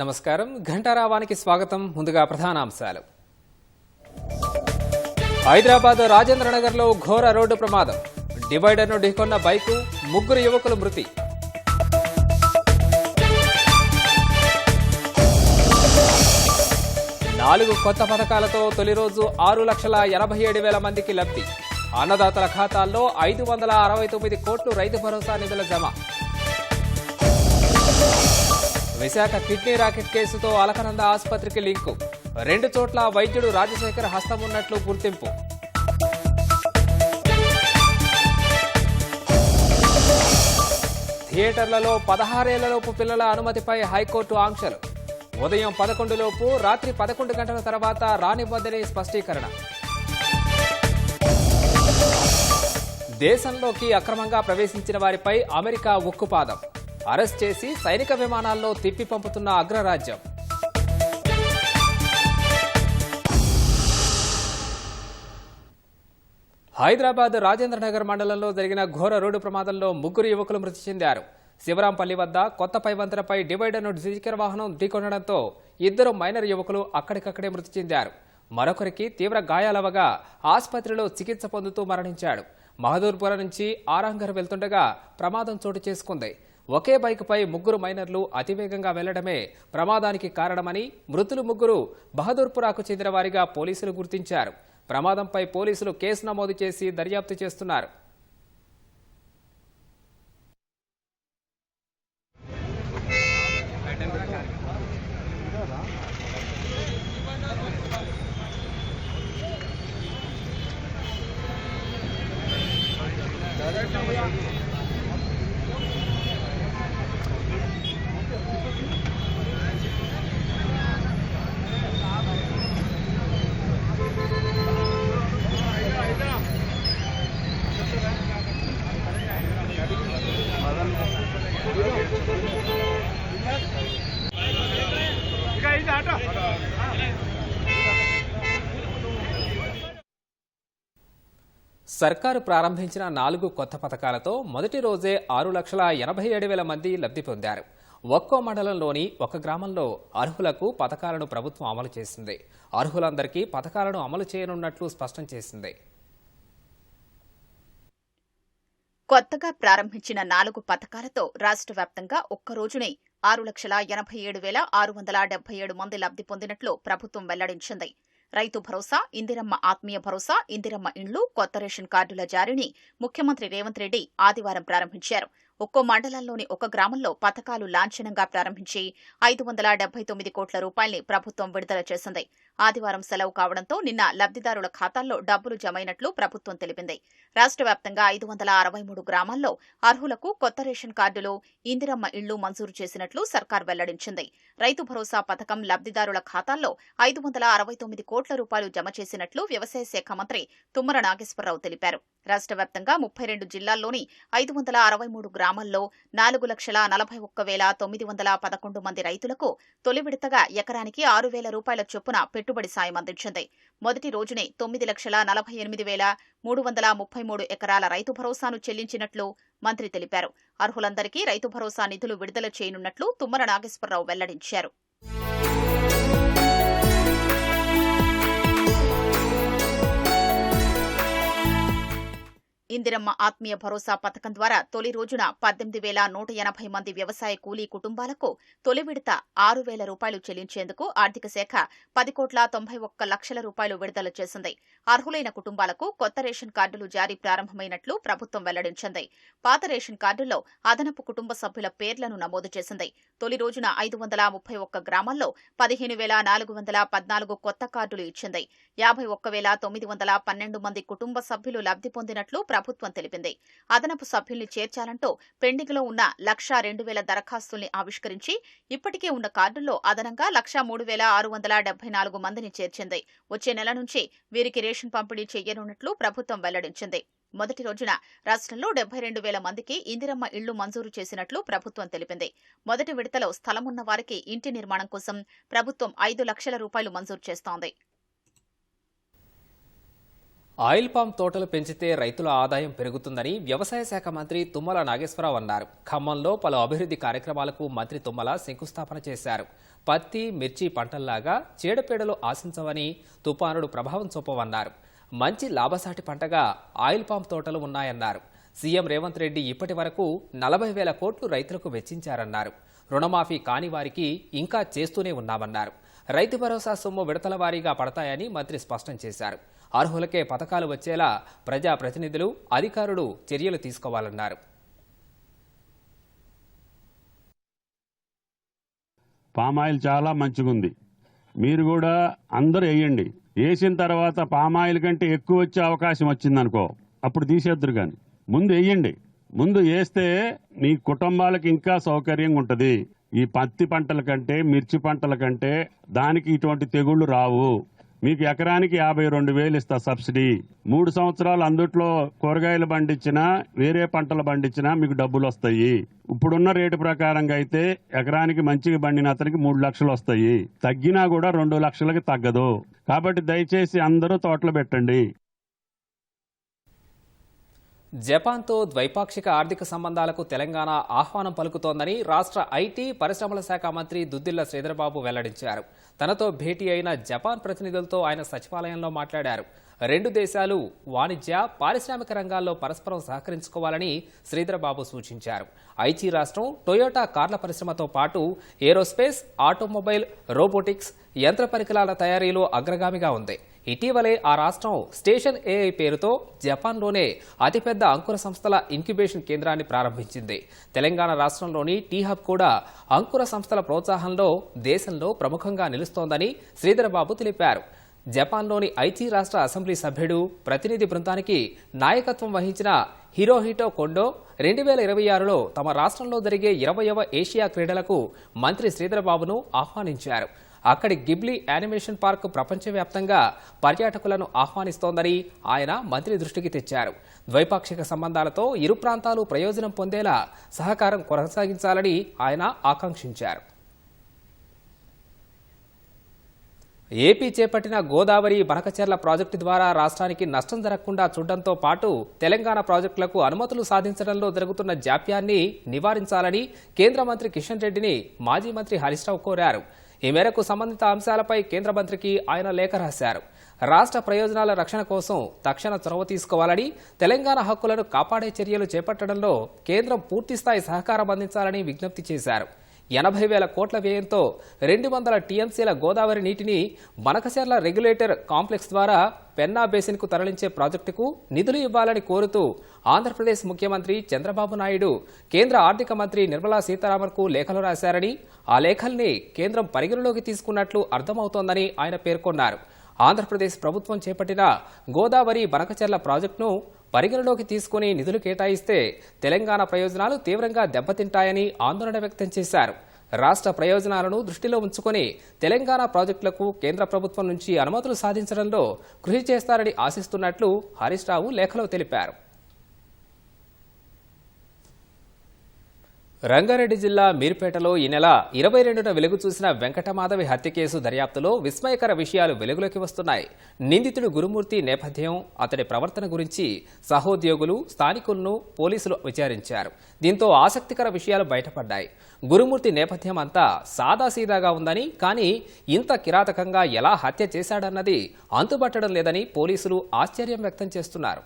నమస్కారం. ఘంటారావానికి స్వాగతం. ముందుగా ప్రధానాంశాలు. హైదరాబాద్ రాజేంద్రనగర్లో ఘోర రోడ్డు ప్రమాదం. డివైడర్ను ఢీకొన్న బైకు, 3 యువకులు మృతి. నాలుగు కొత్త పథకాలతో తొలి రోజు 6,87,000 మందికి లబ్ధి. అన్నదాతల ఖాతాల్లో 569 కోట్లు రైతు భరోసా నిధుల జమ. విశాఖ కిడ్నీ రాకెట్ కేసుతో అలకనంద ఆసుపత్రికి లింకు. 2 చోట్ల వైద్యుడు రాజశేఖర్ హస్తం ఉన్నట్లు గుర్తింపు. థియేటర్లలో 16 ఏళ్లలోపు పిల్లల అనుమతిపై హైకోర్టు ఆంక్షలు. ఉదయం 11 లోపు, రాత్రి 11 గంటల తర్వాత రానివ్వదని స్పష్టీకరణ. దేశంలోకి అక్రమంగా ప్రవేశించిన వారిపై అమెరికా ఉక్కుపాదం. అరెస్ట్ చేసి సైనిక విమానాల్లో తిప్పి పంపుతున్న అగ్రరాజ్యం. హైదరాబాద్ రాజేంద్రనగర్ మండలంలో జరిగిన ఘోర రోడ్డు ప్రమాదంలో 3 యువకులు మృతి చెందారు. శివరాంపల్లి వద్ద కొత్త పైవంతెనపై డివైడర్ను ద్విచక్ర వాహనం ఢీకొనడంతో 2 మైనర్ యువకులు అక్కడికక్కడే మృతి చెందారు. మరొకరికి తీవ్ర గాయాలవగా ఆసుపత్రిలో చికిత్స పొందుతూ మరణించాడు. మహదూర్పుర నుంచి ఆరాంఘర్ వెళ్తుండగా ప్రమాదం చోటు చేసుకుంది. ఒకే బైకుపై 3 మైనర్లు అతివేగంగా వెళ్లడమే ప్రమాదానికి కారణమని మృతులు 3 బహదూర్పురాకు చెందిన వారిగా పోలీసులు గుర్తించారు. ప్రమాదంపై పోలీసులు కేసు నమోదు చేసి దర్యాప్తు చేస్తున్నారు. సర్కారు ప్రారంభించిన 4 కొత్త పథకాలతో మొదటి రోజే 6,87,000 మంది లబ్ధి పొందారు. ఒక్కో మండలంలోని ఒక గ్రామంలో అర్హులకు పథకాలను ప్రభుత్వం అమలు చేసింది. అర్హులందరికీ పథకాలను అమలు చేయనున్నట్లు స్పష్టం చేసింది. కొత్తగా ప్రారంభించిన 4 పథకాలతో రాష్ట్ర వ్యాప్తంగా ఒక్క రోజునే 6,87,677 మంది లబ్ధి పొందినట్లు ప్రభుత్వం వెల్లడించింది. రైతు భరోసా, ఇందిరమ్మ ఆత్మీయ భరోసా, ఇందిరమ్మ ఇండ్లు, కొత్త రేషన్ కార్డుల జారీని ముఖ్యమంత్రి రేవంత్ రెడ్డి ఆదివారం ప్రారంభించారు. ఒక్కో మండలంలోని ఒక గ్రామంలో పథకాలు లాంఛనంగా ప్రారంభించి 579 కోట్ల రూపాయల్ని ప్రభుత్వం విడుదల చేసింది. ఆదివారం సెలవు కావడంతో నిన్న లబ్ధిదారుల ఖాతాల్లో డబ్బులు జమైనట్లు ప్రభుత్వం తెలిపింది. రాష్ట్ర వ్యాప్తంగా 563 గ్రామాల్లో అర్హులకు కొత్త రేషన్ కార్డులు, ఇందిరమ్మ ఇళ్లు మంజూరు చేసినట్లు సర్కార్ వెల్లడించింది. రైతు భరోసా పథకం లబ్ధిదారుల ఖాతాల్లో 569 కోట్ల రూపాయలు జమ చేసినట్లు వ్యవసాయ శాఖ మంత్రి తుమ్మల నాగేశ్వరరావు తెలిపారు. రాష్ట్ర వ్యాప్తంగా 32 జిల్లాల్లోని 563 గ్రామాల్లో 4,41,911 మంది రైతులకు తొలి విడతగా ఎకరానికి 6,000 రూపాయల చొప్పున పెట్టుబడి సాయం అందించింది. మొదటి రోజునే 9,48,333 ఎకరాల రైతు భరోసాను చెల్లించినట్లు మంత్రి తెలిపారు. అర్హులందరికీ రైతు భరోసా నిధులు విడుదల చేయనున్నట్లు తుమ్మల నాగేశ్వరరావు వెల్లడించారు. ఇందిరమ్మ ఆత్మీయ భరోసా పథకం ద్వారా తొలి రోజున 18,180 మంది వ్యవసాయ కూలీ కుటుంబాలకు తొలి విడత 6,000 రూపాయలు చెల్లించేందుకు ఆర్థిక శాఖ 10,91,00,000 రూపాయలు విడుదల చేసింది. అర్హులైన కుటుంబాలకు కొత్త రేషన్ కార్డులు జారీ ప్రారంభమైనట్లు ప్రభుత్వం వెల్లడించింది. పాత రేషన్ కార్డుల్లో అదనపు కుటుంబ సభ్యుల పేర్లను నమోదు చేసింది. తొలి రోజున 531 గ్రామాల్లో 15,414 కొత్త కార్డులు ఇచ్చింది. 51,912 మంది కుటుంబ సభ్యులు లబ్ధి పొందినట్లు ప్రభుత్వం తెలిపింది. అదనపు సభ్యుల్ని చేర్చాలంటూ పెండింగ్లో ఉన్న 1,02,000 దరఖాస్తుల్ని ఆవిష్కరించి ఇప్పటికే ఉన్న కార్డుల్లో అదనంగా 1,03,674 మందిని చేర్చింది. వచ్చే నెల నుంచి వీరికి రేషన్ పంపిణీ చేయనున్నట్లు ప్రభుత్వం వెల్లడించింది. మొదటి రోజున రాష్ట్రంలో 72,000 మందికి ఇందిరమ్మ ఇళ్లు మంజూరు చేసినట్లు ప్రభుత్వం తెలిపింది. మొదటి విడతలో స్థలమున్న వారికి ఇంటి నిర్మాణం కోసం ప్రభుత్వం 5 లక్షల రూపాయలు మంజూరు చేస్తోంది. ఆయిల్ పామ్ తోటలు పెంచితే రైతుల ఆదాయం పెరుగుతుందని వ్యవసాయ శాఖ మంత్రి తుమ్మల నాగేశ్వరరావు అన్నారు. ఖమ్మంలో పలు అభివృద్ధి కార్యక్రమాలకు మంత్రి తుమ్మల శంకుస్థాపన చేశారు. పత్తి, మిర్చి పంటల్లాగా చీడపీడలు ఆశించవని, తుపానుడు ప్రభావం చూపవన్నారు. మంచి లాభసాటి పంటగా ఆయిల్ పామ్ తోటలు ఉన్నాయన్నారు. సీఎం రేవంత్ రెడ్డి ఇప్పటి వరకు 40,000 కోట్లు రైతులకు వెచ్చించారన్నారు. రుణమాఫీ కాని వారికి ఇంకా చేస్తూనే ఉన్నామన్నారు. రైతు భరోసా సొమ్ము విడతల వారీగా పడతాయని మంత్రి స్పష్టం చేశారు. అర్హులకే పథకాలు వచ్చేలా ప్రజాప్రతినిధులు, అధికారులు చర్యలు తీసుకోవాలన్నారు. పామాయిల్ చాలా మంచిగుంది. మీరు కూడా అందరూ వేయండి. వేసిన తర్వాత పామాయిల్ కంటే ఎక్కువ వచ్చే అవకాశం వచ్చిందనుకో అప్పుడు తీసేద్దరు. కానీ ముందు వేయండి. ముందు వేస్తే మీ కుటుంబాలకు ఇంకా సౌకర్యంగా ఉంటుంది. ఈ పత్తి పంటల కంటే, మిర్చి పంటల కంటే దానికి ఇటువంటి తెగుళ్లు రావు. మీకు ఎకరానికి 52,000 ఇస్తా సబ్సిడీ. 3 సంవత్సరాలు అందుట్లో కూరగాయలు పండించినా, వేరే పంటలు పండించినా మీకు డబ్బులు వస్తాయి. ఇప్పుడున్న రేటు ప్రకారంగా అయితే ఎకరానికి మంచిగా పండిన అతనికి 3 లక్షలు వస్తాయి. తగ్గినా కూడా 2 లక్షలకి తగ్గదు. కాబట్టి దయచేసి అందరూ తోటలు పెట్టండి. జపాన్తో ద్వైపాక్షిక ఆర్థిక సంబంధాలకు తెలంగాణ ఆహ్వానం పలుకుతోందని రాష్ట్ర ఐటీ, పరిశ్రమల శాఖ మంత్రి దుద్దిళ్ల శ్రీధర్బాబు వెల్లడించారు. తనతో భేటీ అయిన జపాన్ ప్రతినిధులతో ఆయన సచివాలయంలో మాట్లాడారు. 2 దేశాలు వాణిజ్య, పారిశ్రామిక రంగాల్లో పరస్పరం సహకరించుకోవాలని శ్రీధర్బాబు సూచించారు. ఐచి రాష్ట్రం టొయోటా కార్ల పరిశ్రమతో పాటు ఏరోస్పేస్, ఆటోమొబైల్, రోబోటిక్స్, యంత్ర పరికరాల తయారీలో అగ్రగామిగా ఉంది. ఇటీవలే ఆ రాష్ట్రం స్టేషన్ ఏఐ పేరుతో జపాన్లోనే అతిపెద్ద అంకుర సంస్థల ఇంక్యుబేషన్ కేంద్రాన్ని ప్రారంభించింది. తెలంగాణ రాష్ట్రంలోని టీ హబ్ కూడా అంకుర సంస్థల ప్రోత్సాహంలో దేశంలో ప్రముఖంగా నిలుస్తోందని శ్రీధర్బాబు తెలిపారు. జపాన్లోని ఐచి రాష్ట్ర అసెంబ్లీ సభ్యుడు, ప్రతినిధి బృందానికి నాయకత్వం వహించిన హిరోహిటో కొండో 2026లో తమ రాష్ట్రంలో జరిగే 20వ ఏషియా క్రీడలకు మంత్రి శ్రీధర్బాబును ఆహ్వానించారు. అక్కడి గిబ్లీ యానిమేషన్ పార్క్ ప్రపంచవ్యాప్తంగా పర్యాటకులను ఆహ్వానిస్తోందని ఆయన మంత్రి దృష్టికి తెచ్చారు. ద్వైపాక్షిక సంబంధాలతో ఇరు ప్రాంతాలు ప్రయోజనం పొందేలా సహకారం కొనసాగించాలని ఆయన ఆకాంక్షించారు. ఏపీ చేపట్టిన గోదావరి, బనకచెర్ల ప్రాజెక్టు ద్వారా రాష్ట్రానికి నష్టం జరగకుండా చూడడంతో పాటు తెలంగాణ ప్రాజెక్టులకు అనుమతులు సాధించడంలో జరుగుతున్న జాప్యాన్ని నివారించాలని కేంద్ర మంత్రి కిషన్ రెడ్డిని మాజీ మంత్రి హరీష్ రావు కోరారు. ఈ మేరకు సంబంధిత అంశాలపై కేంద్ర మంత్రికి ఆయన లేఖ రాశారు. రాష్ట్ర ప్రయోజనాల రక్షణ కోసం తక్షణ చొరవ తీసుకోవాలని, తెలంగాణ హక్కులను కాపాడే చర్యలు చేపట్టడంలో కేంద్రం పూర్తిస్థాయి సహకారం అందించాలని విజ్ఞప్తి చేశారు. 80,000 కోట్ల వ్యయంతో 200 టీఎంసీల గోదావరి నీటిని బనకచెర్ల రెగ్యులేటర్ కాంప్లెక్స్ ద్వారా పెన్నా బేసిన్కు తరలించే ప్రాజెక్టుకు నిధులు ఇవ్వాలని కోరుతూ ఆంధ్రప్రదేశ్ ముఖ్యమంత్రి చంద్రబాబు నాయుడు కేంద్ర ఆర్థిక మంత్రి నిర్మలా సీతారామన్కు లేఖలు రాశారని, ఆ లేఖల్ని కేంద్రం పరిగణలోకి తీసుకున్నట్లు అర్థమవుతోందని ఆయన పేర్కొన్నారు. ఆంధ్రప్రదేశ్ ప్రభుత్వం చేపట్టిన గోదావరి, బనకచెర్ల ప్రాజెక్టును పరిగణలోకి తీసుకుని నిధులు కేటాయిస్తే తెలంగాణ ప్రయోజనాలు తీవ్రంగా దెబ్బతింటాయని ఆందోళన వ్యక్తం చేశారు. రాష్ట్ర ప్రయోజనాలను దృష్టిలో ఉంచుకొని తెలంగాణ ప్రాజెక్టులకు కేంద్ర ప్రభుత్వం నుంచి అనుమతులు సాధించడంలో కృషి చేస్తారని ఆశిస్తున్నట్లు హరీష్ రావు లేఖలో తెలిపారు. రంగారెడ్డి జిల్లా మీర్పేటలో ఈ నెల 22న వెలుగు చూసిన వెంకటమాధవి హత్య కేసు దర్యాప్తులో విస్మయకర విషయాలు వెలుగులోకి వస్తున్నాయి. నిందితుడు గురుమూర్తి నేపథ్యం, అతడి ప్రవర్తన గురించి సహోద్యోగులు, స్థానికులను పోలీసులు విచారించారు. దీంతో ఆసక్తికర విషయాలు బయటపడ్డాయి. గురుమూర్తి నేపథ్యం అంతా సాదాసీదాగా ఉందని, కానీ ఇంత కిరాతకంగా ఎలా హత్య చేశాడన్నది అంతుబట్టడం లేదని పోలీసులు ఆశ్చర్యం వ్యక్తం చేస్తున్నారు.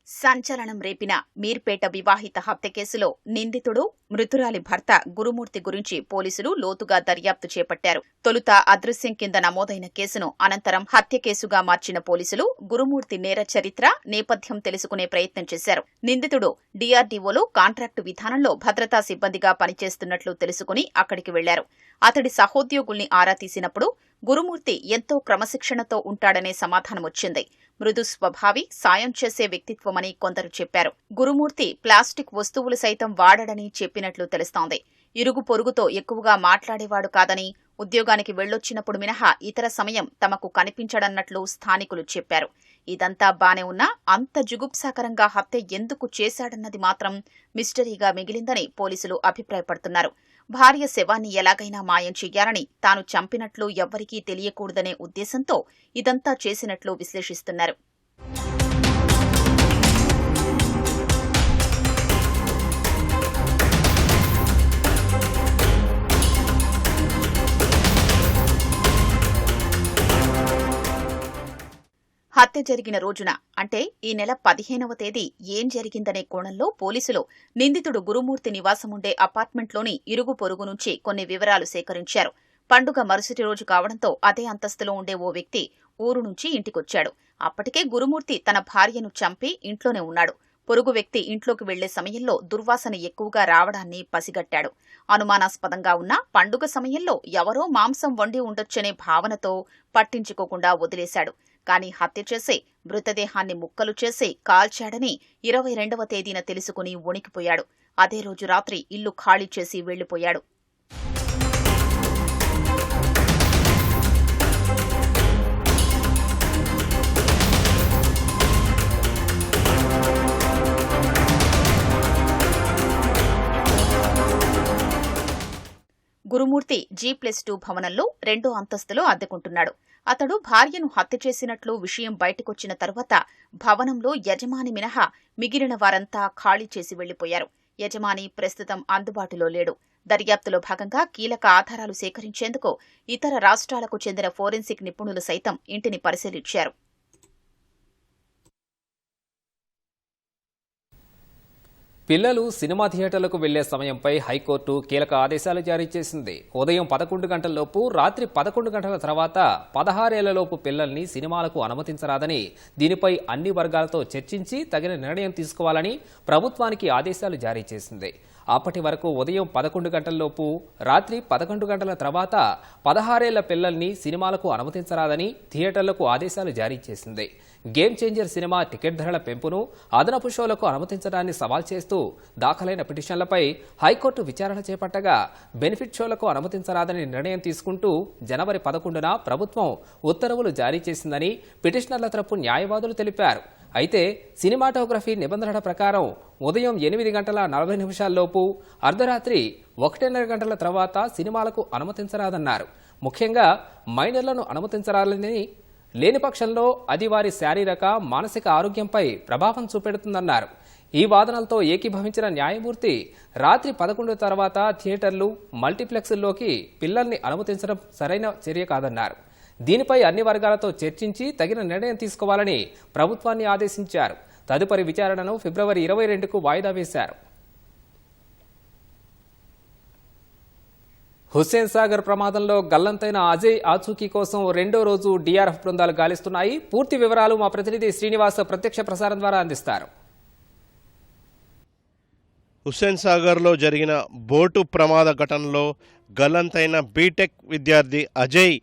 సంచలనం రేపిన మీర్పేట వివాహిత హత్య కేసులో నిందితుడు, మృతురాలి భర్త గురుమూర్తి గురించి పోలీసులు లోతుగా దర్యాప్తు చేపట్టారు. తొలుత అదృశ్యం కింద నమోదైన కేసును అనంతరం హత్య కేసుగా మార్చిన పోలీసులు గురుమూర్తి నేర చరిత్ర, నేపథ్యం తెలుసుకునే ప్రయత్నం చేశారు. నిందితుడు డీఆర్డీఓలో కాంట్రాక్టు విధానంలో భద్రతా సిబ్బందిగా పనిచేస్తున్నట్లు తెలుసుకుని అక్కడికి వెళ్లారు. అతడి సహోద్యోగుల్ని ఆరా తీసినప్పుడు గురుమూర్తి ఎంతో క్రమశిక్షణతో ఉంటాడనే సమాధానం వచ్చింది. మృదు స్వభావి, సాయం చేసే వ్యక్తిత్వమని కొందరు చెప్పారు. గురుమూర్తి ప్లాస్టిక్ వస్తువులు సైతం వాడడని చెప్పినట్లు తెలుస్తోంది. ఇరుగు పొరుగుతో ఎక్కువగా మాట్లాడేవాడు కాదని, ఉద్యోగానికి వెళ్లొచ్చినప్పుడు మినహా ఇతర సమయం తమకు కనిపించడన్నట్లు స్థానికులు చెప్పారు. ఇదంతా బానే ఉన్నా అంత జుగుప్సాకరంగా హత్య ఎందుకు చేశాడన్నది మాత్రం మిస్టరీగా మిగిలిందని పోలీసులు అభిప్రాయపడుతున్నారు. భార్య శవాన్ని ఎలాగైనా మాయం చెయ్యాలని, తాను చంపినట్లు ఎవ్వరికీ తెలియకూడదనే ఉద్దేశంతో ఇదంతా చేసినట్లు విశ్లేషిస్తున్నారు. హత్య జరిగిన రోజున అంటే ఈ నెల 15వ తేదీ ఏం జరిగిందనే కోణంలో పోలీసులు నిందితుడు గురుమూర్తి నివాసముండే అపార్ట్మెంట్లోని ఇరుగు పొరుగు నుంచి కొన్ని వివరాలు సేకరించారు. పండుగ మరుసటి రోజు కావడంతో అదే అంతస్తులో ఉండే ఓ వ్యక్తి ఊరు నుంచి ఇంటికొచ్చాడు. అప్పటికే గురుమూర్తి తన భార్యను చంపి ఇంట్లోనే ఉన్నాడు. పొరుగు వ్యక్తి ఇంట్లోకి వెళ్లే సమయంలో దుర్వాసన ఎక్కువగా రావడాన్ని పసిగట్టాడు. అనుమానాస్పదంగా ఉన్న పండుగ సమయంలో ఎవరో మాంసం వండి ఉండొచ్చనే భావనతో పట్టించుకోకుండా వదిలేశాడు. కానీ హత్య చేసి మృతదేహాన్ని ముక్కలు చేసి కాల్చాడని 22వ తేదీన తెలుసుకుని వణికిపోయాడు. అదే రోజు రాత్రి ఇల్లు ఖాళీ చేసి వెళ్లిపోయాడు. గురుమూర్తి G+2 భవనంలో 2వ అంతస్తులో అద్దెకుంటున్నాడు. అతడు భార్యను హత్య చేసినట్లు విషయం బయటకొచ్చిన తరువాత భవనంలో యజమాని మినహా మిగిలిన వారంతా ఖాళీ చేసి వెళ్లిపోయారు. యజమాని ప్రస్తుతం అందుబాటులో లేడు. దర్యాప్తులో భాగంగా కీలక ఆధారాలు సేకరించేందుకు ఇతర రాష్ట్రాలకు చెందిన ఫోరెన్సిక్ నిపుణులు సైతం ఇంటిని పరిశీలించారు. పిల్లలు సినిమా థియేటర్లకు వెళ్లే సమయంపై హైకోర్టు కీలక ఆదేశాలు జారీ చేసింది. ఉదయం 11 గంటలలోపు, రాత్రి 11 గంటల తర్వాత 16 ఏళ్లలోపు పిల్లల్ని సినిమాలకు అనుమతించరాదని, దీనిపై అన్ని వర్గాలతో చర్చించి తగిన నిర్ణయం తీసుకోవాలని ప్రభుత్వానికి ఆదేశాలు జారీ చేసింది. అప్పటి వరకు ఉదయం 11 గంటలలోపు, రాత్రి 11 గంటల తర్వాత 16 ఏళ్ల పిల్లల్ని సినిమాలకు అనుమతించరాదని థియేటర్లకు ఆదేశాలు జారీ చేసింది. గేమ్ చేంజర్ సినిమా టికెట్ ధరల పెంపును, అదనపు షోలకు అనుమతించడాన్ని సవాల్ చేస్తూ దాఖలైన పిటిషన్లపై హైకోర్టు విచారణ చేపట్టగా బెనిఫిట్ షోలకు అనుమతించరాదని నిర్ణయం తీసుకుంటూ జనవరి 11న ప్రభుత్వం ఉత్తర్వులు జారీ చేసిందని పిటిషనర్ల తరపు న్యాయవాదులు తెలిపారు. అయితే సినిమాటోగ్రఫీ నిబంధనల ప్రకారం ఉదయం 8 గంటల 40 నిమిషాల్లోపు, అర్ధరాత్రి 1:30 గంటల తర్వాత సినిమాలకు అనుమతించరాదన్నారు. ముఖ్యంగా మైనర్లను అనుమతించరాలని, లేని పక్షంలో అది వారి శారీరక, మానసిక ఆరోగ్యంపై ప్రభావం చూపెడుతుందన్నారు. ఈ వాదనలతో ఏకీభవించిన న్యాయమూర్తి రాత్రి 11 తర్వాత థియేటర్లు, మల్టీప్లెక్స్ల్లోకి పిల్లల్ని అనుమతించడం సరైన చర్య కాదన్నారు. దీనిపై అన్ని వర్గాలతో చర్చించి తగిన నిర్ణయం తీసుకోవాలని ప్రభుత్వాన్ని ఆదేశించారు. తదుపరి విచారణను ఫిబ్రవరి 22కు వాయిదా వేశారు. హుస్సేన్ సాగర్ ప్రమాదంలో గల్లంతైన అజయ్ ఆచూకీ కోసం 2వ రోజు డీఆర్ఎఫ్ బృందాలు గాలిస్తున్నాయి. పూర్తి వివరాలు మా ప్రతినిధి శ్రీనివాస్ ప్రత్యక్ష ప్రసారం ద్వారా అందిస్తారు. హుస్సేన్ సాగర్లో జరిగిన బోటు ప్రమాద ఘటనలో గల్లంతైన బీటెక్ విద్యార్థి అజయ్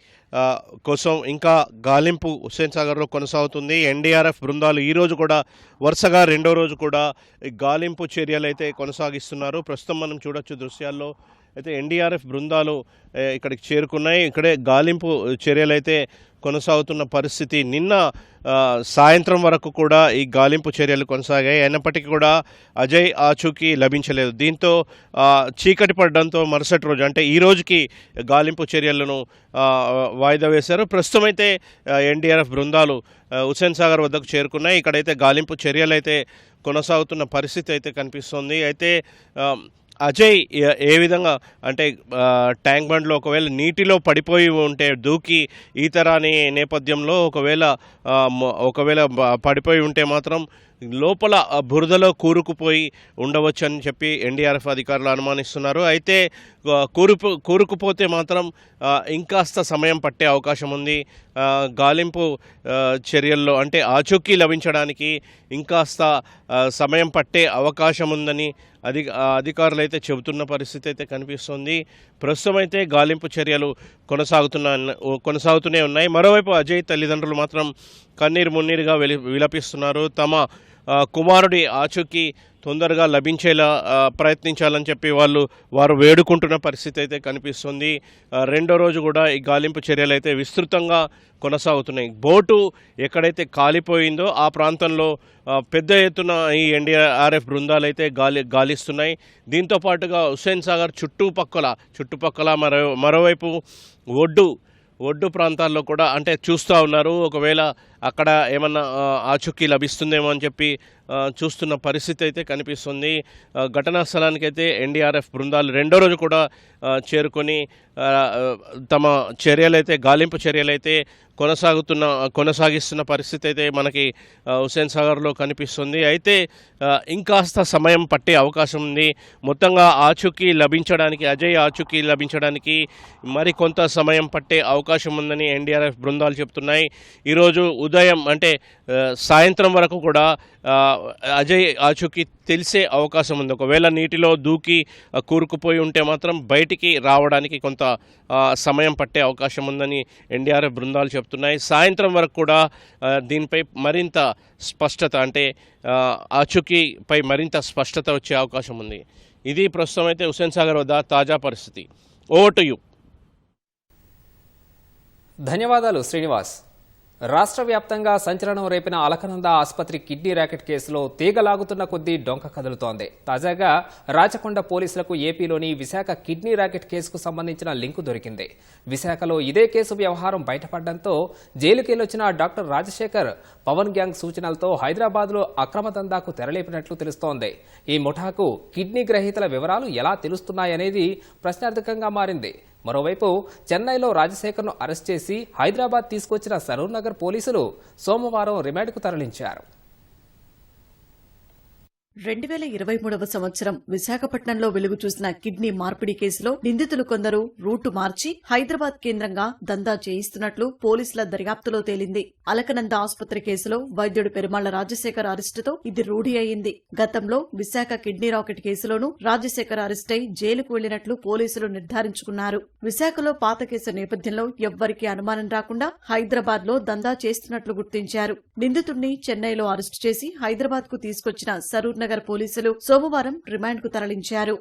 కోసం ఇంకా గాలింపు హుస్సేన్ సాగర్లో కొనసాగుతుంది. ఎన్డీఆర్ఎఫ్ బృందాలు ఈరోజు కూడా వరుసగా 2వ రోజు కూడా గాలింపు చర్యలు అయితే కొనసాగిస్తున్నారు. ప్రస్తుతం మనం చూడొచ్చు దృశ్యాల్లో అయితే ఎన్డీఆర్ఎఫ్ బృందాలు ఇక్కడికి చేరుకున్నాయి. ఇక్కడే గాలింపు చర్యలు అయితే కొనసాగుతున్న పరిస్థితి. నిన్న సాయంత్రం వరకు కూడా ఈ గాలింపు చర్యలు కొనసాగాయి. అయినప్పటికీ కూడా అజయ్ ఆచూకీ లభించలేదు. దీంతో చీకటి పడడంతో మరుసటి రోజు అంటే ఈ రోజుకి గాలింపు చర్యలను వాయిదా వేశారు. ప్రస్తుతం అయితే ఎన్డీఆర్ఎఫ్ బృందాలు హుస్సేన్ సాగర్ వద్దకు చేరుకున్నాయి. ఇక్కడైతే గాలింపు చర్యలు అయితే కొనసాగుతున్న పరిస్థితి అయితే కనిపిస్తోంది. అయితే అజయ్ ఏ విధంగా అంటే ట్యాంక్ బండ్లో ఒకవేళ నీటిలో పడిపోయి ఉంటే, దూకి ఈత రాని నేపథ్యంలో ఒకవేళ పడిపోయి ఉంటే మాత్రం లోపల బురదలో కూరుకుపోయి ఉండవచ్చు అని చెప్పి ఎన్డీఆర్ఎఫ్ అధికారులు అనుమానిస్తున్నారు. అయితే కూరుకుపోతే మాత్రం ఇంకాస్త సమయం పట్టే అవకాశం ఉంది. గాలింపు చర్యల్లో అంటే ఆచూకీ లభించడానికి ఇంకాస్త సమయం పట్టే అవకాశం ఉందని అధికారులు అయితే చెబుతున్న పరిస్థితి అయితే కనిపిస్తుంది. ప్రస్తుతం అయితే గాలింపు చర్యలు కొనసాగుతూనే ఉన్నాయి. మరోవైపు అజయ్ తల్లిదండ్రులు మాత్రం కన్నీరు మున్నీరుగా విలపిస్తున్నారు. తమ కుమారుడి ఆచూకీ తొందరగా లభించేలా ప్రయత్నించాలని చెప్పి వారు వేడుకుంటున్న పరిస్థితి అయితే కనిపిస్తుంది. రెండో రోజు కూడా ఈ గాలింపు చర్యలు అయితే విస్తృతంగా కొనసాగుతున్నాయి. బోటు ఎక్కడైతే కాలిపోయిందో ఆ ప్రాంతంలో పెద్ద ఎత్తున ఈ ఎన్డీఆర్ఎఫ్ బృందాలు అయితే గాలిస్తున్నాయి. దీంతో పాటుగా హుస్సేన్ సాగర్ చుట్టుపక్కల మరోవైపు ఒడ్డు ప్రాంతాల్లో కూడా అంటే చూస్తూ ఉన్నారు. ఒకవేళ అక్కడ ఏమన్నా ఆచూకీ లభిస్తుందేమో అని చెప్పి చూస్తున్న పరిస్థితి అయితే కనిపిస్తుంది. ఘటనా స్థలానికైతే ఎన్డీఆర్ఎఫ్ బృందాలు రెండో రోజు కూడా చేరుకొని తమ గాలింపు చర్యలైతే కొనసాగిస్తున్న పరిస్థితి అయితే మనకి హుస్సేన్ సాగర్లో కనిపిస్తుంది. అయితే ఇంకాస్త సమయం పట్టే అవకాశం ఉంది. మొత్తంగా అజయ్ ఆచూకీ లభించడానికి మరికొంత సమయం పట్టే అవకాశం ఉందని ఎన్డీఆర్ఎఫ్ బృందాలు చెప్తున్నాయి. ఈరోజు ఉదయం అంటే సాయంత్రం వరకు కూడా అజయ్ ఆచూకీ తెలిసే అవకాశం ఉంది. ఒకవేళ నీటిలో దూకి కూరుకుపోయి ఉంటే మాత్రం బయటికి రావడానికి కొంత సమయం పట్టే అవకాశం ఉందని ఎన్డీఆర్ఎఫ్ బృందాలు చెప్తున్నాయి. సాయంత్రం వరకు కూడా దీనిపై మరింత స్పష్టత అంటే ఆచూకీపై మరింత స్పష్టత వచ్చే అవకాశం ఉంది. ఇది ప్రస్తుతం అయితే హుస్సేన్ సాగర్ వద్ద తాజా పరిస్థితి. Over to you. ధన్యవాదాలు శ్రీనివాస్. రాష్ట్ర వ్యాప్తంగా సంచలనం రేపిన అలకనంద ఆసుపత్రి కిడ్నీ ర్యాకెట్ కేసులో తీగలాగుతున్న కొద్దీ డొంక కదులుతోంది. తాజాగా రాచకొండ పోలీసులకు ఏపీలోని విశాఖ కిడ్నీ ర్యాకెట్ కేసుకు సంబంధించిన లింకు దొరికింది. విశాఖలో ఇదే కేసు వ్యవహారం బయటపడడంతో జైలుకెళ్లొచ్చిన డాక్టర్ రాజశేఖర్ పవన్ గ్యాంగ్ సూచనలతో హైదరాబాద్లో అక్రమ దందాకు తెరలేపినట్లు తెలుస్తోంది. ఈ ముఠాకు కిడ్నీ గ్రహీతల వివరాలు ఎలా తెలుస్తున్నాయనేది ప్రశ్నార్థకంగా మారింది. మరోవైపు చెన్నైలో రాజశేఖర్ను అరెస్ట్ చేసి హైదరాబాద్ తీసుకొచ్చిన సరూర్ నగర్ పోలీసులు సోమవారం రిమాండ్కు తరలించారు. 2023 సంవత్సరం విశాఖపట్నంలో వెలుగు చూసిన కిడ్నీ మార్పిడి కేసులో నిందితులు కొందరు రూటు మార్చి హైదరాబాద్ కేంద్రంగా దందా చేయిస్తున్నట్లు పోలీసుల దర్యాప్తులో తేలింది. అలకనంద ఆసుపత్రి కేసులో వైద్యుడు పెరుమాళ్ల రాజశేఖర్ అరెస్టుతో ఇది రూఢి అయింది. గతంలో విశాఖ కిడ్నీ రాకెట్ కేసులోనూ రాజశేఖర్ అరెస్టై జైలుకు వెళ్లినట్లు పోలీసులు నిర్ధారించుకున్నారు. విశాఖలో పాత కేసు నేపథ్యంలో ఎవ్వరికీ అనుమానం రాకుండా హైదరాబాద్ లో దందా చేస్తున్నట్లు గుర్తించారు. నిందితుడిని చెన్నైలో అరెస్టు చేసి హైదరాబాద్ కు తీసుకొచ్చిన సరూర్ నగర్ పోలీసులు సోమవారం రిమాండ్కు తరలించారు.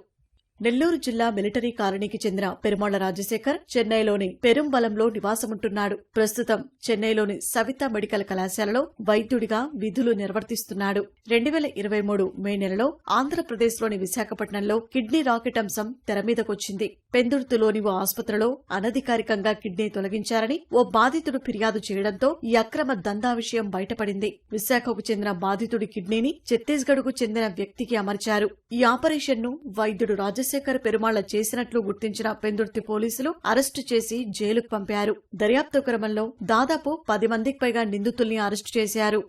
నెల్లూరు జిల్లా మిలిటరీ కాలనీకి చెందిన పెరుమాళ్ల రాజశేఖర్ చెన్నైలోని పెరుంబలంలో నివాసముంటున్నాడు. ప్రస్తుతం చెన్నైలోని సవితా మెడికల్ కళాశాలలో వైద్యుడిగా విధులు నిర్వర్తిస్తున్నాడు. 2023 మే నెలలో ఆంధ్రప్రదేశ్లోని విశాఖపట్నంలో కిడ్నీ రాకెట్ అంశం తెరమీదకొచ్చింది. పెందుర్తిలోని ఓ ఆసుపత్రిలో అనధికారికంగా కిడ్నీ తొలగించారని ఓ బాధితుడు ఫిర్యాదు చేయడంతో ఈ అక్రమ దందా విషయం బయటపడింది. విశాఖకు చెందిన బాధితుడి కిడ్నీని ఛత్తీస్గఢ్కు చెందిన వ్యక్తికి అమర్చారు. ఈ ఆపరేషన్ను వైద్యుడు రాజశేఖర్ పెరుమాళ్ల చేసినట్లు గుర్తించిన పెందుర్తి పోలీసులు అరెస్టు చేసి జైలుకు పంపారు. దర్యాప్తు క్రమంలో దాదాపు 10 మందికి పైగా నిందితుల్ని అరెస్టు చేశారు.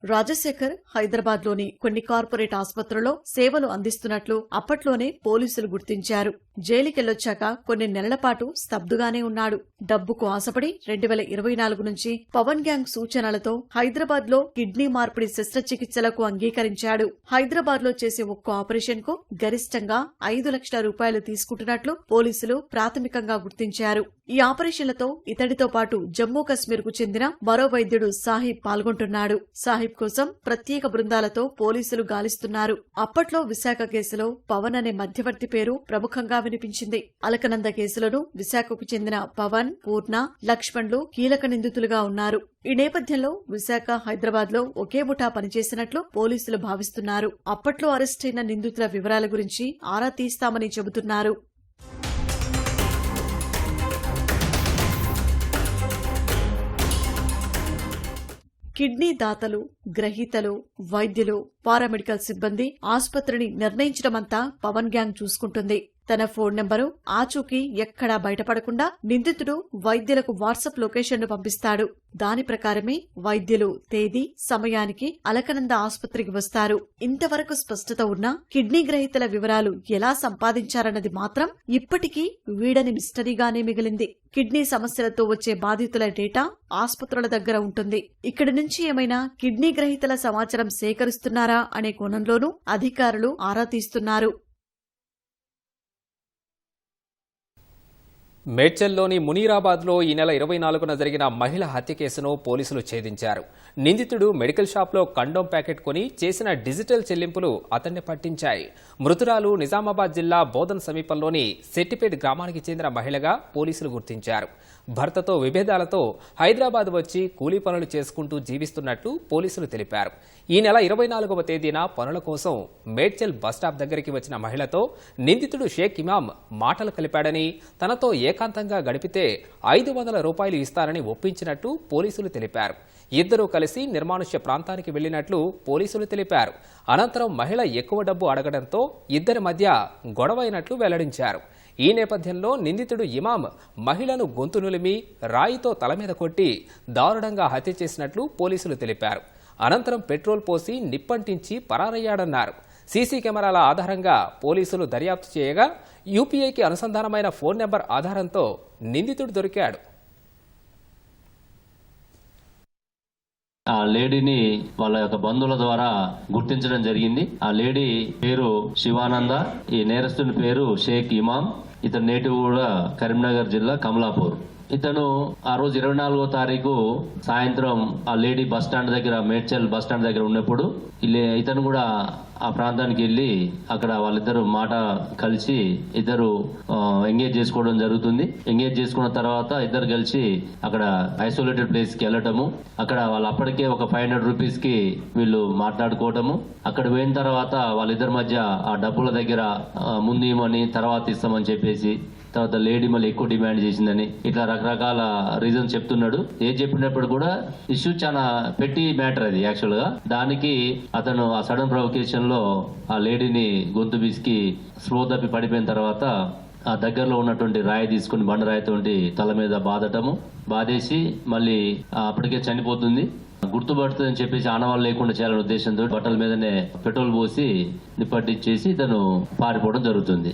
రాజశేఖర్ హైదరాబాద్లోని కొన్ని కార్పొరేట్ ఆసుపత్రుల్లో సేవలు అందిస్తున్నట్లు అప్పట్లోనే పోలీసులు గుర్తించారు. జైలుకెళ్లొచ్చాక కొన్ని నెలల పాటు స్తబ్దుగానే ఉన్నాడు. డబ్బుకు ఆశపడి 2024 నుంచి పవన్ గ్యాంగ్ సూచనలతో హైదరాబాద్లో కిడ్నీ మార్పిడి శస్త్రచికిత్సలకు అంగీకరించాడు. హైదరాబాద్లో చేసే ఒక్కో ఆపరేషన్ కు గరిష్టంగా 5 లక్షల రూపాయలు తీసుకుంటున్నట్లు పోలీసులు ప్రాథమికంగా గుర్తించారు. ఈ ఆపరేషన్లతో ఇతడితో పాటు జమ్మూ కశ్మీర్ కు చెందిన మరో వైద్యుడు సాహిబ్ పాల్గొంటున్నాడు. సాహిబ్ కోసం ప్రత్యేక బృందాలతో పోలీసులు గాలిస్తున్నారు. అప్పట్లో విశాఖ కేసులో పవన్ అనే మధ్యవర్తి పేరు ప్రముఖంగా వినిపించింది. అలకనంద కేసులోనూ విశాఖకు చెందిన పవన్, పూర్ణ, లక్ష్మణ్లు కీలక నిందితులుగా ఉన్నారు. ఈ నేపథ్యంలో విశాఖ, హైదరాబాద్ లో ఒకే ముఠా పనిచేసినట్లు పోలీసులు భావిస్తున్నారు. అప్పట్లో అరెస్టైన నిందితుల వివరాల గురించి ఆరా తీస్తామని చెబుతున్నారు. కిడ్నీ దాతలు, గ్రహీతలు, వైద్యులు, పారామెడికల్ సిబ్బంది, ఆసుపత్రిని నిర్ణయించడమంతా పవన్ గ్యాంగ్ చూసుకుంటుంది. తన ఫోన్ నెంబరు, ఆచూకీ ఎక్కడా బయటపడకుండా నిందితుడు వైద్యులకు వాట్సాప్ లొకేషన్ను పంపిస్తాడు. దాని ప్రకారమే వైద్యులు తేదీ, సమయానికి అలకనంద ఆసుపత్రికి వస్తారు. ఇంతవరకు స్పష్టత ఉన్నా కిడ్నీ గ్రహీతల వివరాలు ఎలా సంపాదించారన్నది మాత్రం ఇప్పటికీ వీడని మిస్టరీగానే మిగిలింది. కిడ్నీ సమస్యలతో వచ్చే బాధితుల డేటా ఆసుపత్రుల దగ్గర ఉంటుంది. ఇక్కడి నుంచి ఏమైనా కిడ్నీ గ్రహీతల సమాచారం సేకరిస్తున్నారా అనే కోణంలోనూ అధికారులు ఆరా తీస్తున్నారు. మేడ్చల్లోని మునీరాబాద్లో ఈ నెల 24న జరిగిన మహిళ హత్య కేసును పోలీసులు ఛేదించారు. నిందితుడు మెడికల్ షాప్లో కండోమ్ ప్యాకెట్ కొని చేసిన డిజిటల్ చెల్లింపులు అతన్ని పట్టించాయి. మృతురాలు నిజామాబాద్ జిల్లా బోధన్ సమీపంలోని సెట్టిపేట్ గ్రామానికి చెందిన మహిళగా పోలీసులు గుర్తించారు. భర్తతో విభేదాలతో హైదరాబాద్ వచ్చి కూలీ పనులు చేసుకుంటూ జీవిస్తున్నట్లు పోలీసులు తెలిపారు. ఈ నెల 24వ తేదీన పనుల కోసం మేడ్చల్ బస్టాప్ దగ్గరికి వచ్చిన మహిళతో నిందితుడు షేక్ ఇమాం మాటలు కలిపాడని, తనతో ఏకాంతంగా గడిపితే 500 రూపాయలు ఇస్తారని ఒప్పించినట్టు పోలీసులు తెలిపారు. ఇద్దరూ కలిసి నిర్మానుష్య ప్రాంతానికి వెళ్లినట్లు పోలీసులు తెలిపారు. అనంతరం మహిళ ఎక్కువ డబ్బు అడగడంతో ఇద్దరి మధ్య గొడవైనట్లు వెల్లడించారు. ఈ నేపథ్యంలో నిందితుడు ఇమాం మహిళను గొంతు నులిమి రాయితో తల మీద కొట్టి దారుణంగా హత్య చేసినట్లు పోలీసులు తెలిపారు. అనంతరం పెట్రోల్ పోసి నిప్పంటించి పరారయ్యాడన్నారు. సీసీ కెమెరాల ఆధారంగా పోలీసులు దర్యాప్తు చేయగా యూపీఐకి అనుసంధానమైన ఫోన్ నెంబర్ ఆధారంతో నిందితుడు దొరికాడు. ఆ లేడీని వాళ్ళ యొక్క బంధువుల ద్వారా గుర్తించడం జరిగింది. ఆ లేడీ పేరు శివానంద, ఈ నేరస్తుని పేరు షేక్ ఇమాం. ఇతను నేటివ్ కూడా కరీంనగర్ జిల్లా కమలాపూర్. ఇతను ఆ రోజు 24వ తారీఖు సాయంత్రం ఆ లేడీ బస్ స్టాండ్ దగ్గర, మేడ్చల్ బస్ స్టాండ్ దగ్గర ఉన్నప్పుడు ఇతను కూడా ఆ ప్రాంతానికి వెళ్ళి అక్కడ వాళ్ళిద్దరు మాట కలిసి ఇద్దరు ఎంగేజ్ చేసుకోవడం జరుగుతుంది. ఎంగేజ్ చేసుకున్న తర్వాత ఇద్దరు కలిసి అక్కడ ఐసోలేటెడ్ ప్లేస్ కి వెళ్ళటము, అక్కడ వాళ్ళు అప్పటికే ఒక 500 రూపీస్ కి వీళ్ళు మాట్లాడుకోవటము. అక్కడ పోయిన తర్వాత వాళ్ళిద్దరి మధ్య ఆ డబ్బుల దగ్గర ముందు ఇవ్వమని తర్వాత ఇస్తామని చెప్పేసి, తర్వాత లేడీ మళ్ళీ ఎక్కువ డిమాండ్ చేసిందని ఇట్లా రకరకాల రీజన్ చెప్తున్నాడు. ఏం చెప్పినప్పుడు కూడా ఇష్యూ చాలా పెట్టి మ్యాటర్ అది యాక్చువల్ గా. దానికి అతను ఆ సడన్ ప్రొవకేషన్ లో ఆ లేడీని గొంతు బిసికి స్లో తప్పి పడిపోయిన తర్వాత ఆ దగ్గరలో ఉన్నటువంటి రాయి తీసుకుని బండరాయితోటి తల మీద బాదటము, బాధేసి మళ్ళీ అప్పటికే చనిపోతుంది. గుర్తుపడుతుందని చెప్పేసి ఆనవాళ్ళు లేకుండా చేయాలనే ఉద్దేశంతో బట్టల మీదనే పెట్రోల్ పోసి నిప్పట్టించేసి తను పారిపోవడం జరుగుతుంది.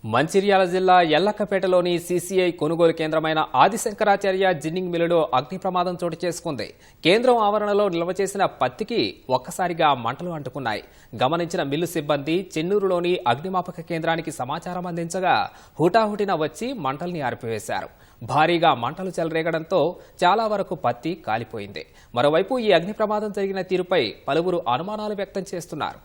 మంచిర్యాల జిల్లా ఎల్లక్కపేటలోని సీసీఐ కొనుగోలు కేంద్రమైన ఆదిశంకరాచార్య జిన్నింగ్ మిల్లులో అగ్ని ప్రమాదం చోటు చేసుకుంది. కేంద్రం ఆవరణలో నిల్వ చేసిన పత్తికి ఒక్కసారిగా మంటలు అంటుకున్నాయి. గమనించిన మిల్లు సిబ్బంది చెన్నూరులోని అగ్నిమాపక కేంద్రానికి సమాచారం అందించగా హుటాహుటిన వచ్చి మంటల్ని ఆర్పివేశారు. భారీగా మంటలు చెలరేగడంతో చాలా వరకు పత్తి కాలిపోయింది. మరోవైపు ఈ అగ్ని ప్రమాదం జరిగిన తీరుపై పలువురు అనుమానాలు వ్యక్తం చేస్తున్నారు.